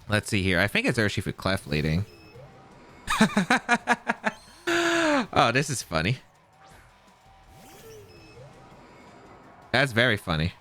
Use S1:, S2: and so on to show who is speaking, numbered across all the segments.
S1: Let's see here. I think it's Urshifu Clef leading. Oh, this is funny. That's very funny.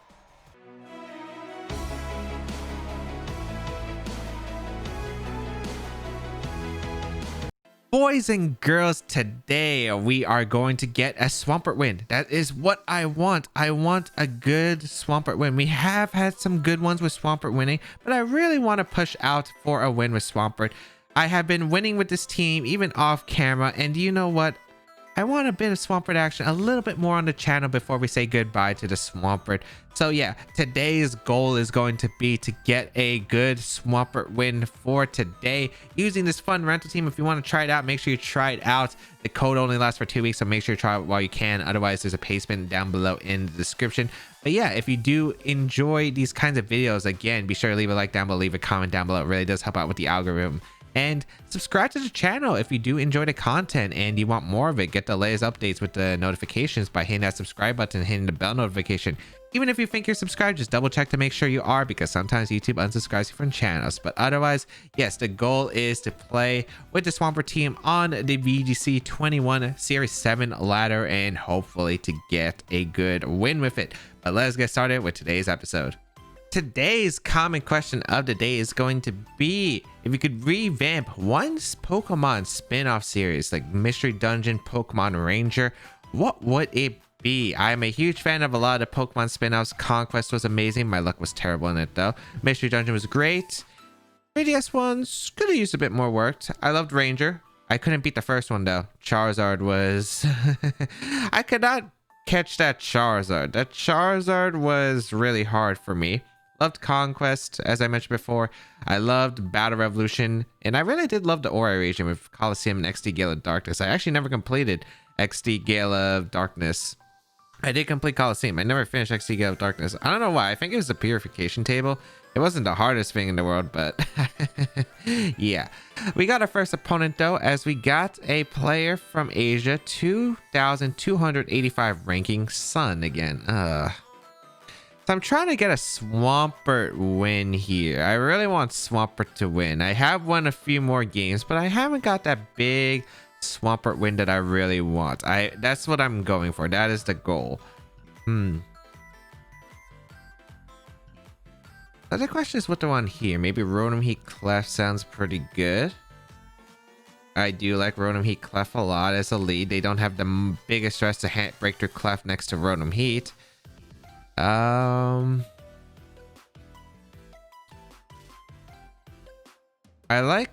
S1: Boys and girls, today we are going to get a Swampert win. That is what I want. I want a good Swampert win. We have had some good ones with Swampert winning, but I really want to push out for a win with Swampert. I have been winning with this team even off camera, and you know what? I want a bit of Swampert action, a little bit more on the channel before we say goodbye to the Swampert. So yeah, today's goal is going to be to get a good Swampert win for today using this fun rental team. If you want to try it out, make sure you try it out. The code only lasts for 2 weeks, so make sure you try it while you can. Otherwise, there's a payment down below in the description. But yeah, if you do enjoy these kinds of videos, again, be sure to leave a like down below, leave a comment down below. It really does help out with the algorithm. And subscribe to the channel if you do enjoy the content and you want more of it. Get the latest updates with the notifications by hitting that subscribe button and hitting the bell notification. Even if you think you're subscribed, just double check to make sure you are, because sometimes YouTube unsubscribes you from channels. But otherwise, yes, the goal is to play with the Swampert team on the VGC 21 Series 7 ladder and hopefully to get a good win with it. But let's get started with today's episode. Today's common question of the day is going to be, if you could revamp one Pokemon spin-off series like Mystery Dungeon, Pokemon Ranger, what would it be? I'm a huge fan of a lot of Pokemon spin-offs. Conquest was amazing. My luck was terrible in it though. Mystery Dungeon was great. 3DS ones could have used a bit more work. I loved Ranger. I couldn't beat the first one though. Charizard was... I could not catch that Charizard. That Charizard was really hard for me. Loved Conquest, as I mentioned before. I loved Battle Revolution, and I really did love the Aura region with Coliseum and XD Gale of Darkness. I actually never completed XD Gale of Darkness. I did complete Coliseum. I never finished XD Gale of Darkness. I don't know why. I think it was the purification table. It wasn't the hardest thing in the world, but yeah. We got our first opponent, though, as we got a player from Asia, 2,285 ranking, Sun again. So I'm trying to get a Swampert win here. I really want Swampert to win. I have won a few more games, but I haven't got that big Swampert win that I really want. That's what I'm going for. That is the goal. The other question is what do I want here? Maybe Rotom Heat Clef sounds pretty good. I do like Rotom Heat Clef a lot as a lead. They don't have the biggest stress to break through Clef next to Rotom Heat. I like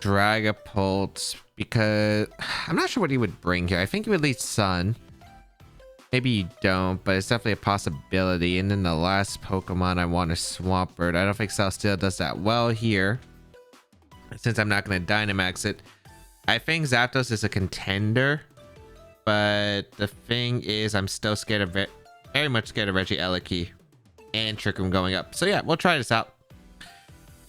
S1: Dragapult because I'm not sure what he would bring here. I think he would lead Sun. Maybe you don't, but it's definitely a possibility. And then the last Pokemon I want is Swampert. I don't think Celesteela does that well here, since I'm not going to Dynamax it. I think Zapdos is a contender, but the thing is I'm still scared of it. Very much scared of Regieleki and Trick Room going up. So yeah, we'll try this out.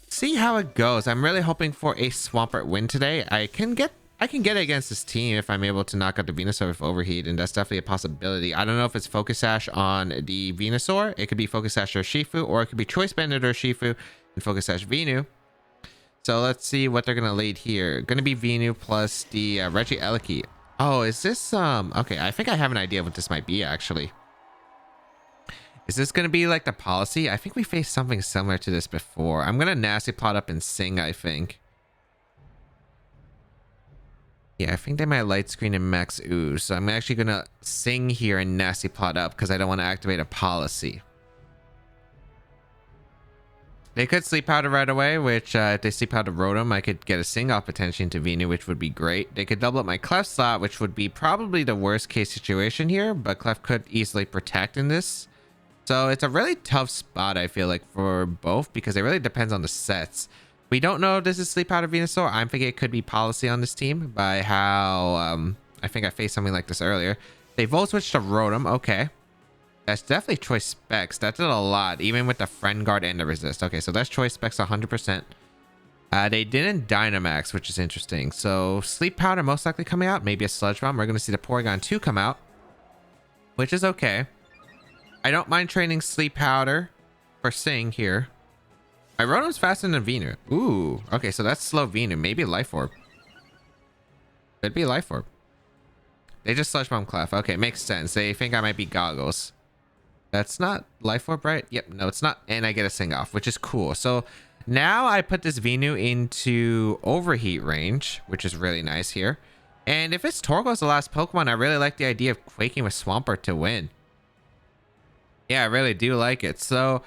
S1: See how it goes. I'm really hoping for a Swampert win today. I can get it against this team if I'm able to knock out the Venusaur with Overheat, and that's definitely a possibility. I don't know if it's Focus Sash on the Venusaur. It could be Focus Sash or Urshifu, or it could be Choice Banded or Urshifu and Focus Sash Venu. So let's see what they're gonna lead here. Gonna be Venu plus the Regieleki. Oh, is this okay, I think I have an idea what this might be actually. Is this going to be like the policy? I think we faced something similar to this before. I'm going to Nasty Plot up and Sing, I think. Yeah, I think they might Light Screen and Max Ooze. So I'm actually going to Sing here and Nasty Plot up because I don't want to activate a policy. They could Sleep Powder right away, which if they Sleep Powder Rotom, I could get a Sing off potentially into Venu, which would be great. They could double up my Clef slot, which would be probably the worst case situation here, but Clef could easily protect in this. So it's a really tough spot, I feel like, for both, because it really depends on the sets. We don't know if this is Sleep Powder Venusaur. I'm thinking it could be policy on this team by how I think I faced something like this earlier. They Volt Switch to Rotom. Okay. That's definitely Choice Specs. That did a lot, even with the Friend Guard and the Resist. Okay, so that's Choice Specs 100%. They didn't Dynamax, which is interesting. So Sleep Powder most likely coming out. Maybe a Sludge Bomb. We're going to see the Porygon 2 come out, which is okay. I don't mind training Sleep Powder for Sing here. My Rotom's faster than Venu. Ooh, okay, so that's slow Venu. Maybe Life Orb. Could be Life Orb. They just Sludge Bomb Clef. Okay, makes sense. They think I might be Goggles. That's not Life Orb, right? Yep, no, it's not. And I get a Sing Off, which is cool. So now I put this Venu into Overheat range, which is really nice here. And if it's Torko's the last Pokemon, I really like the idea of Quaking with Swampert to win. Yeah, I really do like it. So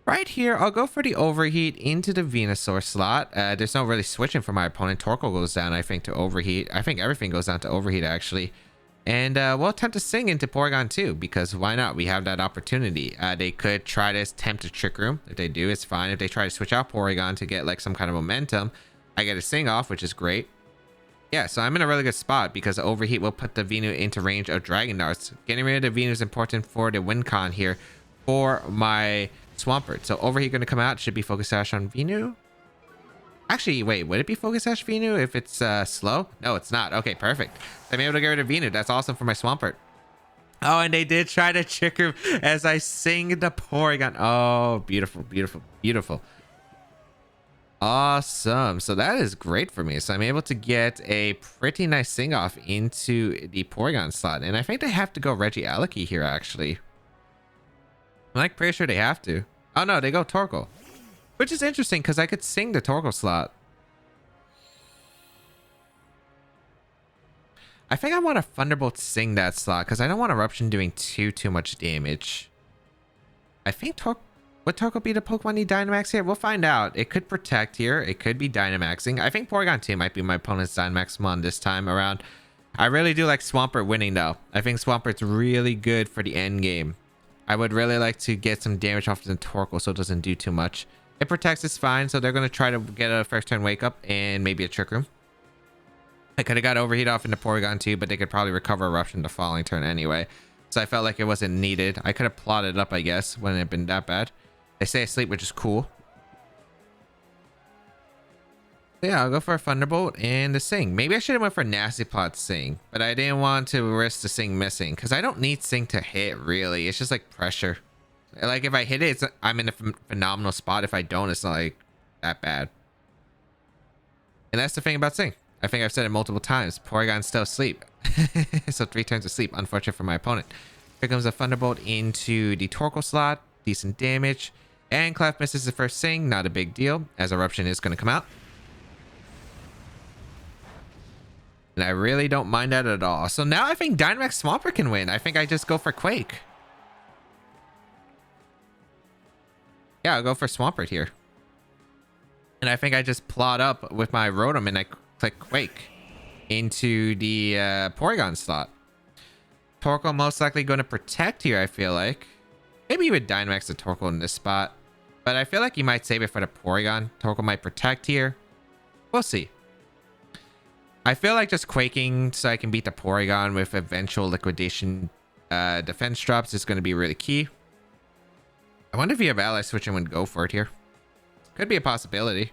S1: right here, I'll go for the Overheat into the Venusaur slot. There's no really switching for my opponent. Torkoal goes down, I think, to Overheat. I think everything goes down to Overheat, actually. And we'll attempt to Sing into Porygon too, because why not? We have that opportunity. They could try to attempt to Trick Room. If they do, it's fine. If they try to switch out Porygon to get like some kind of momentum, I get a Sing Off, which is great. Yeah, so I'm in a really good spot because Overheat will put the Venu into range of Dragon Darts. Getting rid of the Venu is important for the win con here for my Swampert. So Overheat going to come out. Should be Focus Sash on Venu. Actually, wait, would it be Focus Sash Venu if it's slow? No, it's not. Okay, perfect. I'm able to get rid of Venu. That's awesome for my Swampert. Oh, and they did try to trick him as I sing the Porygon. Oh, beautiful, beautiful, beautiful. Awesome. So that is great for me. So I'm able to get a pretty nice Sing Off into the Porygon slot. And I think they have to go Regieleki here, actually. I'm like pretty sure they have to. Oh, no, they go Torkoal. Which is interesting because I could sing the Torkoal slot. I think I want a Thunderbolt sing that slot because I don't want Eruption doing too much damage. I think would Torkoal be the Pokemon need Dynamax here? We'll find out. It could Protect here. It could be Dynamaxing. I think Porygon 2 might be my opponent's Dynamaxmon this time around. I really do like Swampert winning though. I think Swampert's really good for the end game. I would really like to get some damage off the Torkoal so it doesn't do too much. It protects, it's fine, so they're going to try to get a first turn Wake Up and maybe a Trick Room. I could have got Overheat off into Porygon too, but they could probably recover Eruption the following turn anyway. So I felt like it wasn't needed. I could have plotted up, I guess, when it had been that bad. They stay asleep, which is cool. So yeah, I'll go for a Thunderbolt and the Sing. Maybe I should have went for Nasty Plot Sing, but I didn't want to risk the Sing missing because I don't need Sing to hit, really. It's just like pressure. Like if I hit it, I'm in a phenomenal spot. If I don't, it's not like that bad. And that's the thing about Sing. I think I've said it multiple times. Porygon's still asleep. So 3 turns of sleep. Unfortunate for my opponent. Here comes a Thunderbolt into the Torkoal slot. Decent damage. And Clef misses the first Sing. Not a big deal, as Eruption is going to come out. And I really don't mind that at all. So now I think Dynamax Swampert can win. I think I just go for Quake. Yeah, I'll go for Swampert here. And I think I just plot up with my Rotom and I click Quake into the Porygon slot. Torkoal most likely going to Protect here, I feel like. Maybe you would Dynamax the Torkoal in this spot. But I feel like you might save it for the Porygon. Torkoal might Protect here. We'll see. I feel like just Quaking so I can beat the Porygon with eventual Liquidation defense drops is going to be really key. I wonder if you have Ally Switch and would go for it here. Could be a possibility.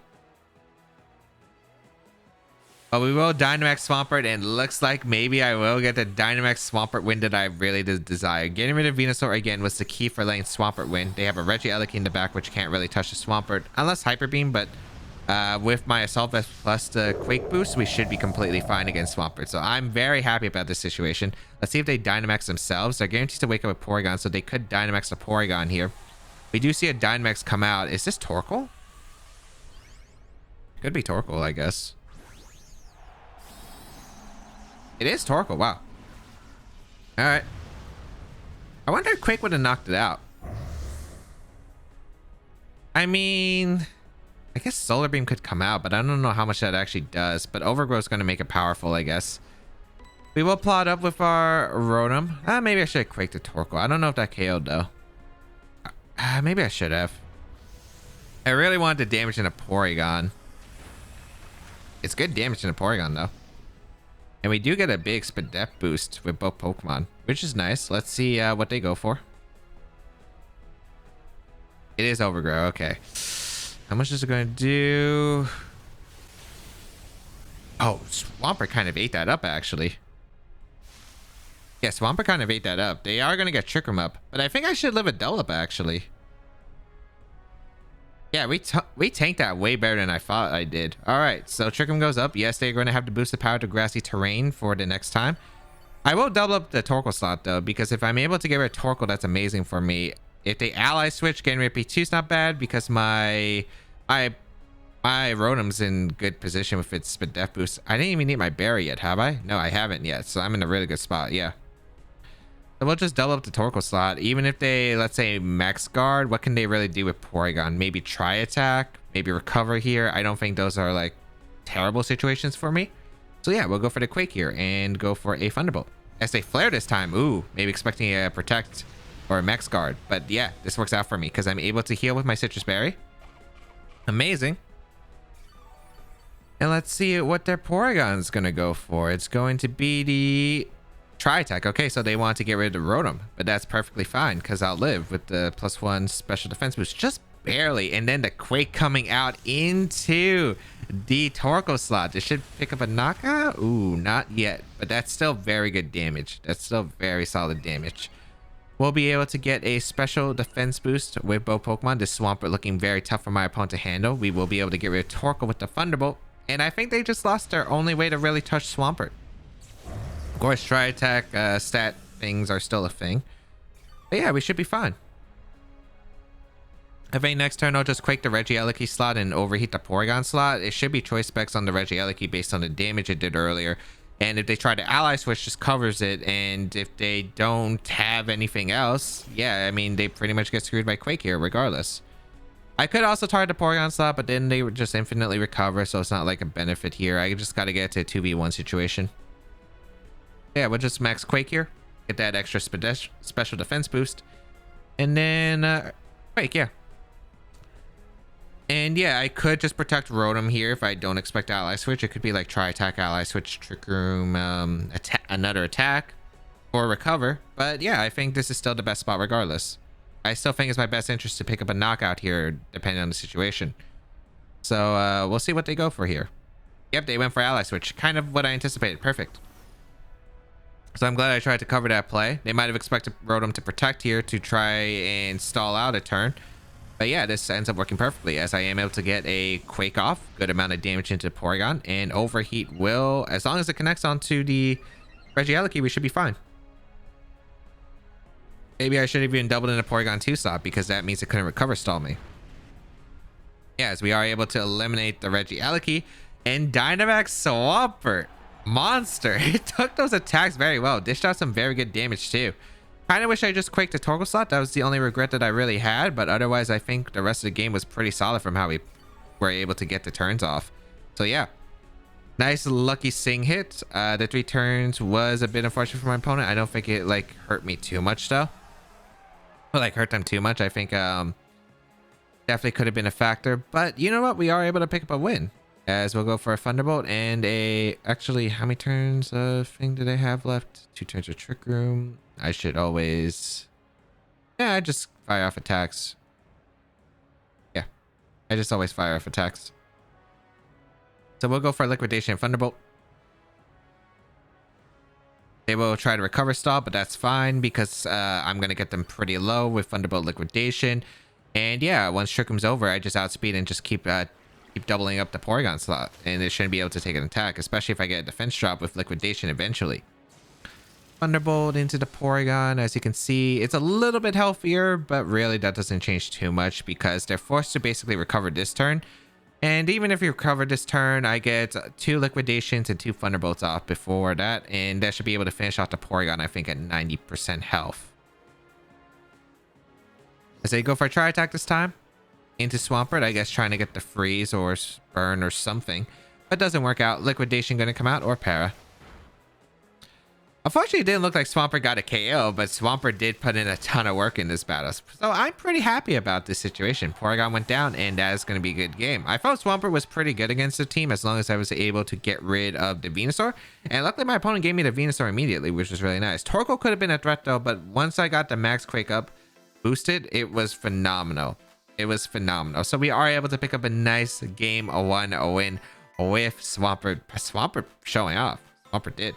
S1: But we will Dynamax Swampert, and it looks like maybe I will get the Dynamax Swampert win that I really desire. Getting rid of Venusaur again was the key for letting Swampert win. They have a Regieleki in the back, which can't really touch the Swampert, unless Hyper Beam, but with my Assault Vest plus the Quake boost, we should be completely fine against Swampert. So I'm very happy about this situation. Let's see if they Dynamax themselves. They're guaranteed to wake up with Porygon, so they could Dynamax the Porygon here. We do see a Dynamax come out. Is this Torkoal? Could be Torkoal, I guess. It is Torkoal. Wow. All right. I wonder if Quake would have knocked it out. I mean, I guess Solar Beam could come out, but I don't know how much that actually does. But Overgrowth is going to make it powerful, I guess. We will plot up with our Rotom. Maybe I should have Quaked the Torkoal. I don't know if that KO'd, though. Maybe I should have. I really wanted to damage in a Porygon. It's good damage in a Porygon, though. And we do get a big Spadep boost with both Pokemon, which is nice. Let's see what they go for. It is Overgrow. Okay. How much is it going to do? Oh, Swampert kind of ate that up, actually. Yeah, Swampert kind of ate that up. They are going to get Trick Room up, but I think I should live a double up, actually. Yeah, we tanked that way better than I thought I did. All right, so Trick Room goes up. Yes, they're going to have to boost the power to grassy terrain for the next time. I will double up the Torkoal slot though, because if I'm able to get rid of Torkoal, that's amazing for me. If they ally switch, getting rid of P2 is not bad because my Rotom's in good position with its Spit Death boost. I didn't even need my berry yet, have I? No, I haven't yet, so I'm in a really good spot. Yeah. So we'll just double up the Torkoal slot. Even if they, let's say, max guard, what can they really do with Porygon? Maybe try attack, maybe recover here. I don't think those are like terrible situations for me. So yeah, we'll go for the Quake here and go for a Thunderbolt. As they flare this time, ooh, maybe expecting a protect or a max guard. But yeah, this works out for me because I'm able to heal with my Citrus Berry. Amazing. And let's see what their Porygon's gonna go for. It's going to be the Tri-Attack. Okay, so they want to get rid of the Rotom, but that's perfectly fine because I'll live with the +1 special defense boost, just barely. And then the Quake coming out into the Torkoal slot. This should pick up a knockout. Ooh, not yet, but that's still very good damage. That's still very solid damage. We'll be able to get a special defense boost with both Pokemon. This Swampert looking very tough for my opponent to handle. We will be able to get rid of Torkoal with the Thunderbolt, and I think they just lost their only way to really touch Swampert. Of course, Tri-Attack stat things are still a thing. But yeah, we should be fine. I think next turn I'll just Quake the Regieleki slot and overheat the Porygon slot. It should be choice specs on the Regieleki based on the damage it did earlier. And if they try to ally switch, just covers it. And if they don't have anything else, yeah, I mean, they pretty much get screwed by Quake here regardless. I could also target the Porygon slot, but then they would just infinitely recover, so it's not like a benefit here. I just got to get to a 2v1 situation. Yeah, we'll just max Quake here. Get that extra special defense boost. And then Quake, yeah. And yeah, I could just protect Rotom here if I don't expect ally switch. It could be like Tri-Attack, ally switch, Trick Room, another attack, or recover. But yeah, I think this is still the best spot regardless. I still think it's my best interest to pick up a knockout here, depending on the situation. So we'll see what they go for here. Yep, they went for ally switch. Kind of what I anticipated. Perfect. So I'm glad I tried to cover that play. They might have expected Rotom to protect here to try and stall out a turn. But yeah, this ends up working perfectly as I am able to get a Quake off. Good amount of damage into Porygon. And Overheat will, as long as it connects onto the Regieleki, we should be fine. Maybe I should have even doubled in a Porygon 2 slot because that means it couldn't recover stall me. Yeah, as we are able to eliminate the Regieleki and Dynamax Swampert. Monster. It took those attacks very well. Dished out some very good damage too. Kind of wish I just Quaked the Torkoal slot. That was the only regret that I really had, but otherwise I think the rest of the game was pretty solid from how we were able to get the turns off. So yeah, nice lucky Sing hit. The 3 turns was a bit unfortunate for my opponent. I don't think it like hurt me too much though. Or like hurt them too much. I think definitely could have been a factor, but you know what, we are able to pick up a win. As we'll go for a Thunderbolt and a... Actually, how many turns of thing do they have left? 2 turns of Trick Room. I should always... Yeah, I just fire off attacks. Yeah, I just always fire off attacks. So we'll go for Liquidation and Thunderbolt. They will try to recover stall, but that's fine because I'm going to get them pretty low with Thunderbolt Liquidation. And yeah, once Trick Room's over, I just outspeed and just keep doubling up the Porygon slot, and it shouldn't be able to take an attack, especially if I get a defense drop with Liquidation eventually. Thunderbolt into the Porygon. As you can see, it's a little bit healthier, but really that doesn't change too much because they're forced to basically recover this turn. And even if you recover this turn, I get 2 Liquidations and 2 Thunderbolts off before that, and that should be able to finish off the Porygon, I think, at 90% health. As they go for a Tri-Attack this time into Swampert, I guess trying to get the freeze or burn or something, but doesn't work out. Liquidation gonna come out or para. Unfortunately, it didn't look like Swampert got a KO, but Swampert did put in a ton of work in this battle, so I'm pretty happy about this situation. Porygon went down, and that is going to be a good game. I felt Swampert was pretty good against the team as long as I was able to get rid of the Venusaur, and luckily my opponent gave me the Venusaur immediately, which was really nice. Torkoal could have been a threat though, but once I got the Max Quake up boosted, it was phenomenal. It was phenomenal. So we are able to pick up a nice game 1 win with Swampert. Swampert showing off. Swampert did.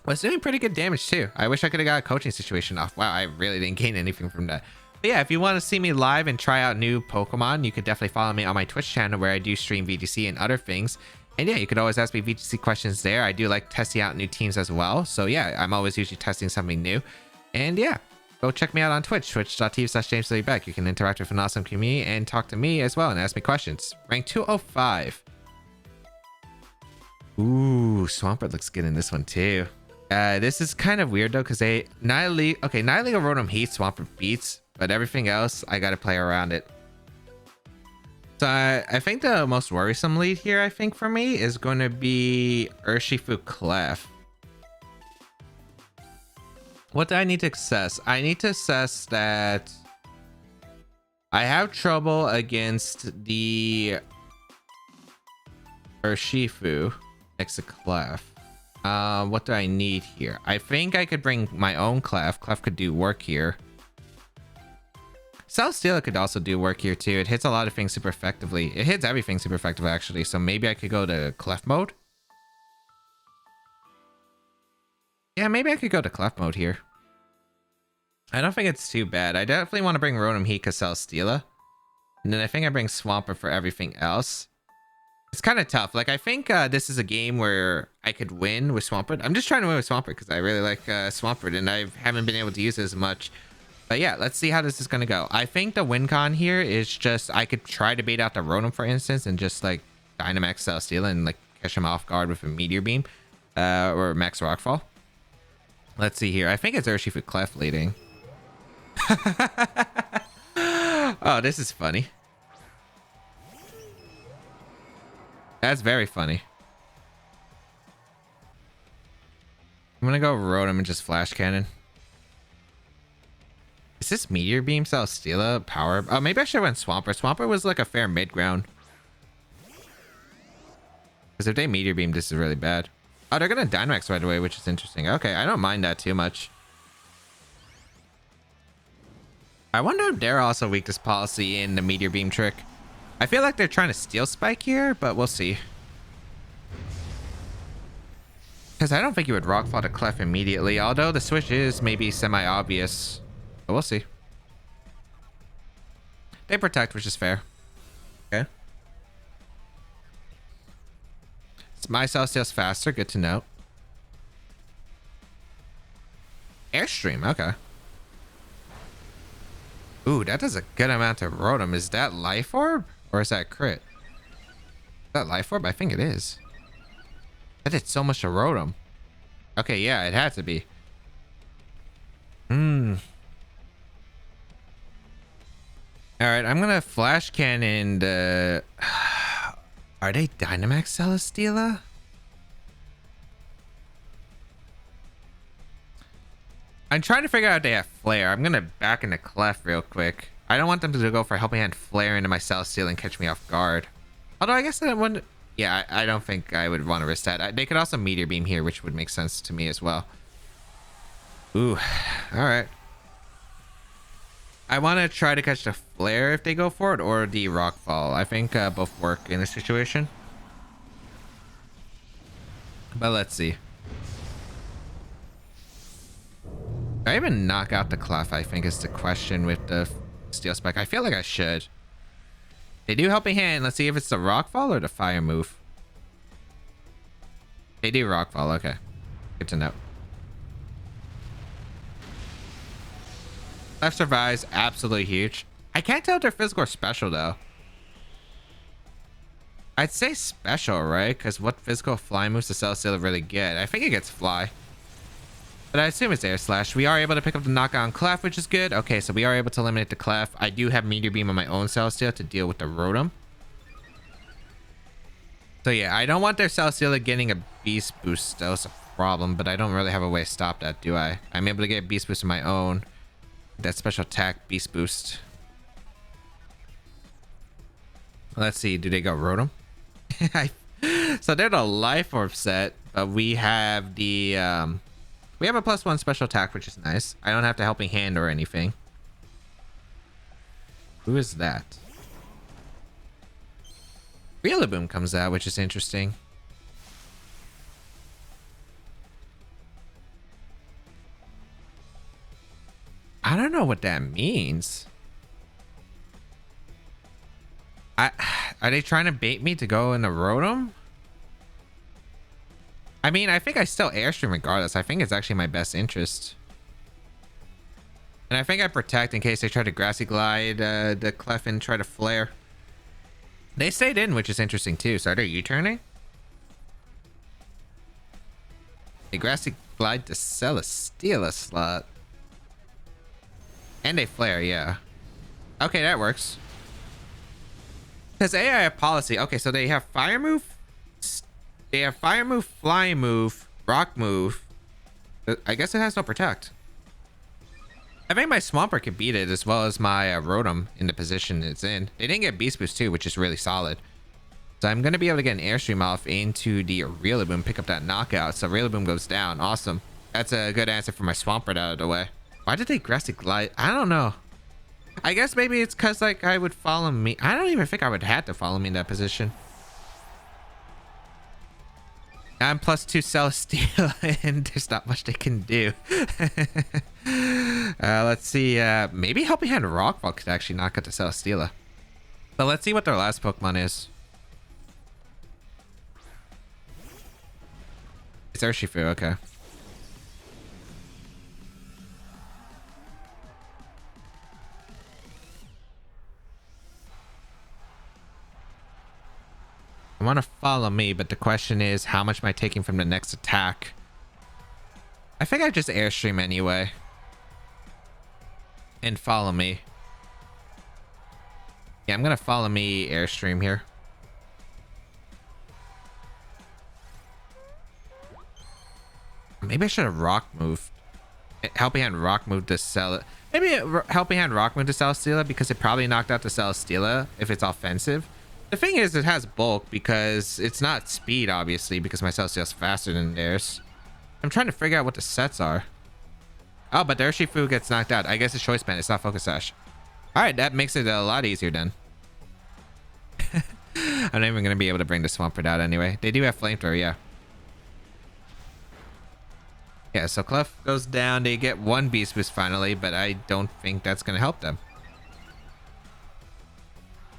S1: Was doing pretty good damage too. I wish I could have got a coaching situation off. Wow, I really didn't gain anything from that. But yeah, if you want to see me live and try out new Pokemon, you could definitely follow me on my Twitch channel where I do stream VGC and other things. And yeah, you could always ask me VGC questions there. I do like testing out new teams as well. So yeah, I'm always usually testing something new. And yeah, go check me out on Twitch, twitch.tv/JamesWK. You can interact with an awesome community and talk to me as well and ask me questions. Rank 205. Ooh, Swampert looks good in this one too. This is kind of weird though, because Nihilego Rotom hates Swampert beats, but everything else I gotta play around it. So I think the most worrisome lead here, I think for me, is going to be Urshifu Clef. What do I need to assess? I need to assess that I have trouble against the Urshifu next to Clef. What do I need here? I think I could bring my own Clef. Clef could do work here. Celesteela could also do work here too. It hits a lot of things super effectively. It hits everything super effectively actually. So maybe I could go to Clef mode. Yeah, maybe I could go to Clef mode here. I don't think it's too bad. I definitely want to bring Rotom Heat because Celesteela. And then I think I bring Swampert for everything else. It's kind of tough. Like, I think this is a game where I could win with Swampert. I'm just trying to win with Swampert because I really like Swampert and I haven't been able to use it as much. But yeah, let's see how this is going to go. I think the win con here is just I could try to bait out the Rotom, for instance, and just like Dynamax Celesteela and like catch him off guard with a Meteor Beam or Max Rockfall. Let's see here. I think it's Urshifu Clef leading. Oh, this is funny. That's very funny. I'm gonna go Rotom and just Flash Cannon. Is this Meteor Beam Celesteela power? Oh, maybe I should have went Swampert. Swampert was like a fair mid ground. Because if they Meteor Beam, this is really bad. Oh, they're gonna Dynamax right away, which is interesting. Okay, I don't mind that too much. I wonder if they're also weakness policy in the Meteor Beam trick. I feel like they're trying to Steel Spike here, but we'll see. Because I don't think you would Rockfall to Clef immediately, although the switch is maybe semi-obvious. But we'll see. They protect, which is fair. Okay. My Celesteela's faster, good to know. Airstream, okay. Ooh, that does a good amount of Rotom. Is that Life Orb? Or is that crit? Is that Life Orb? I think it is. That did so much to Rotom. Okay, yeah, it had to be. Alright, I'm gonna Flash Cannon the... Are they Dynamax Celesteela? I'm trying to figure out if they have Flare. I'm gonna back into Clef real quick. I don't want them to go for Helping Hand Flare into my Celesteela and catch me off guard. Although I guess that wouldn't... Yeah, I don't think I would want to risk that. They could also Meteor Beam here, which would make sense to me as well. Ooh, alright. I want to try to catch the Flare if they go for it, or the Rockfall. I think both work in this situation. But let's see. Did I even knock out the Clef, I think is the question with the Steel Spike. I feel like I should. They do Helping Hand. Let's see if it's the Rockfall or the Fire move. They do Rockfall, okay. Good to know. Left survives, absolutely huge. I can't tell if they're physical or special though. I'd say special, right? Because what physical fly moves does Celesteela really get? I think it gets Fly. But I assume it's Air Slash. We are able to pick up the knockout on Clef, which is good. Okay, so we are able to eliminate the Clef. I do have Meteor Beam on my own Celesteela to deal with the Rotom. So yeah, I don't want their Celesteela getting a Beast Boost. That's a problem, but I don't really have a way to stop that, do I? I'm able to get Beast Boost on my own. That special attack, Beast Boost. Let's see, do they go Rotom? So they're the Life Orb set, but we have the... we have a +1 special attack, which is nice. I don't have to Helping Hand or anything. Who is that? Rillaboom comes out, which is interesting. I don't know what that means. Are they trying to bait me to go in the Rotom? I mean, I think I still Airstream regardless. I think it's actually my best interest. And I think I protect in case they try to Grassy Glide the Clef and try to Flare. They stayed in, which is interesting too. So are they U-turning? They Grassy Glide to Celesteela slot. And they Flare, yeah. Okay, that works. Because AI have policy. Okay, so they have Fire Move. They have Fire Move, Flying Move, Rock Move. I guess it has no Protect. I think my Swampert can beat it as well as my Rotom in the position it's in. They didn't get Beast Boost too, which is really solid. So I'm going to be able to get an Airstream off into the Rillaboom, pick up that knockout. So Rillaboom goes down. Awesome. That's a good answer for my Swampert out of the way. Why did they Grassy Glide? I don't know. I guess maybe it's because like I would follow me. I don't even think I would have to follow me in that position. I'm +2 Celesteela and there's not much they can do. Let's see. Maybe Helping Hand Rockfall could actually knock out the Celesteela. But let's see what their last Pokemon is. It's Urshifu, okay. I want to follow me, but the question is, how much am I taking from the next attack? I think I just Airstream anyway. And follow me. Yeah, I'm going to follow me Airstream here. Maybe I should have Rock moved. Helping Hand Rock moved to Cell. Maybe Helping Hand Rock moved to Celesteela because it probably knocked out the Celesteela if it's offensive. The thing is, it has bulk because it's not speed, obviously, because my Celesteela's faster than theirs. I'm trying to figure out what the sets are. Oh, but the Urshifu gets knocked out. I guess it's Choice Band. It's not Focus Sash. All right, that makes it a lot easier then. I'm not even going to be able to bring the Swampert out anyway. They do have Flamethrower, yeah. Yeah, so Clef goes down. They get one Beast Boost finally, but I don't think that's going to help them.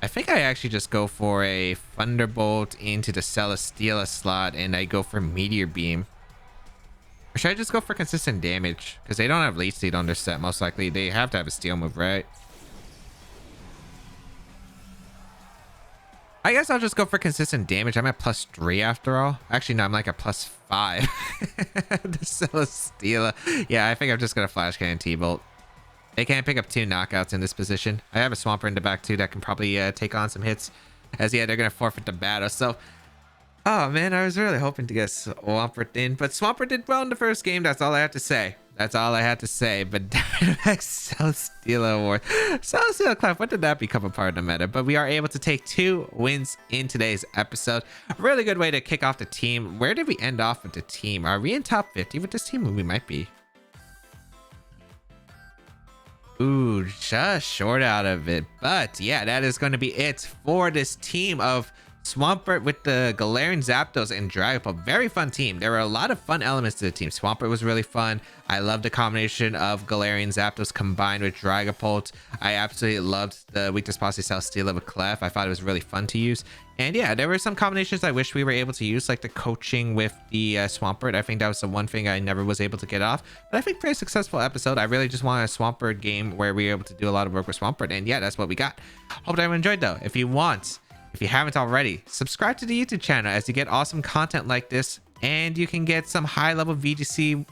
S1: I think I actually just go for a Thunderbolt into the Celesteela slot and I go for Meteor Beam. Or should I just go for consistent damage? Because they don't have Leech Seed on their set, most likely. They have to have a Steel move, right? I guess I'll just go for consistent damage. I'm at +3 after all. Actually, no, I'm like at +5. The Celesteela. Yeah, I think I'm just going to Flash Cannon T-Bolt. They can't pick up 2 knockouts in this position. I have a Swampert in the back too that can probably take on some hits. As yeah, they're going to forfeit the battle. So, oh man, I was really hoping to get Swampert in. But Swampert did well in the first game. That's all I have to say. That's all I had to say. But Dynamax Celesteela Award. Celesteela Clef, when did that become a part of the meta? But we are able to take 2 wins in today's episode. A really good way to kick off the team. Where did we end off with the team? Are we in top 50 with this team? We might be. Ooh, just short out of it. But yeah, that is going to be it for this team of Swampert with the Galarian Zapdos and Dragapult. Very fun team. There were a lot of fun elements to the team. Swampert was really fun. I loved the combination of Galarian Zapdos combined with Dragapult. I absolutely loved the Weakness Posse Celesteela with Clef. I thought it was really fun to use. And yeah, there were some combinations I wish we were able to use, like the coaching with the Swampert. I think that was the one thing I never was able to get off. But I think pretty successful episode. I really just wanted a Swampert game where we were able to do a lot of work with Swampert. And yeah, that's what we got. Hope everyone enjoyed though. If you haven't already, subscribe to the YouTube channel as you get awesome content like this. And you can get some high-level VGC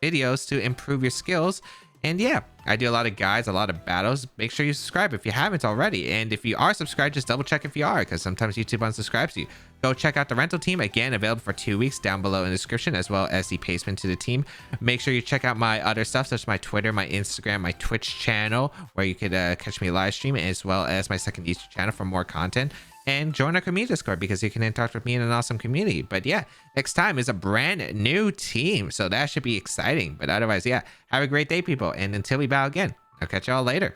S1: videos to improve your skills. And yeah, I do a lot of guides, a lot of battles. Make sure you subscribe if you haven't already. And if you are subscribed, just double check if you are, because sometimes YouTube unsubscribes you. Go check out the rental team, again, available for 2 weeks down below in the description, as well as the placement to the team. Make sure you check out my other stuff, such as my Twitter, my Instagram, my Twitch channel, where you could catch me live stream, as well as my second YouTube channel for more content. And join our community Discord because you can interact with me in an awesome community. But yeah, next time is a brand new team, so that should be exciting. But otherwise, yeah, have a great day, people. And until we battle again, I'll catch y'all later.